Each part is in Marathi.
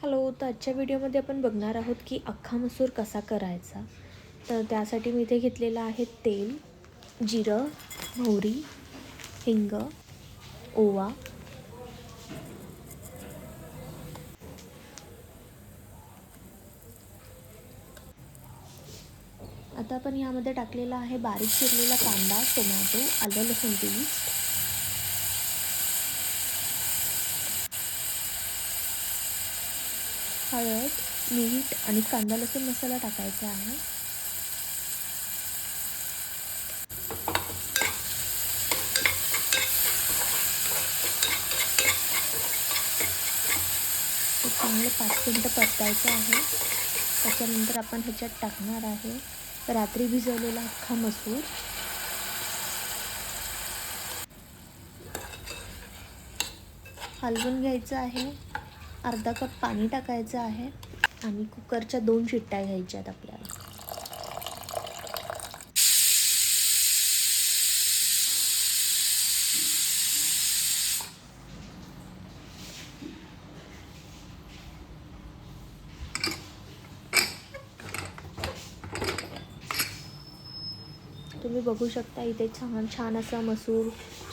हॅलो, तर आजच्या व्हिडिओमध्ये आपण बघणार आहोत की अख्खा मसूर कसा करायचा. तर त्यासाठी मी इथे घेतलेलं आहे तेल, जिरं, मोहरी, हिंग, ओवा. आता आपण यामध्ये टाकलेला आहे बारीक चिरलेला कांदा, टोमॅटो, आलं लसूण पेस्ट, हळद, मीठ आणि कांदा लसूण मसाला टाकायचा आहे. ते चांगलं 5 मिनिटं परतायचं आहे. त्याच्यानंतर आपण ह्याच्यात टाकणार आहे रात्री भिजवलेला अख्खा मसूर. हलवून घ्यायचं आहे. अर्धा कप पाणी टाकायचं आहे आणि कुकरच्या 2 शिट्ट्या घ्यायच्यात आपल्याला. तुम्ही बघू शकता इथे छान छान असा मसूर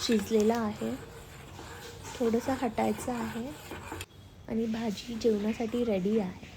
शिजलेला आहे. थोडंसं हटायचं आहे आणि भाजी जेवणासाठी रेडी आहे.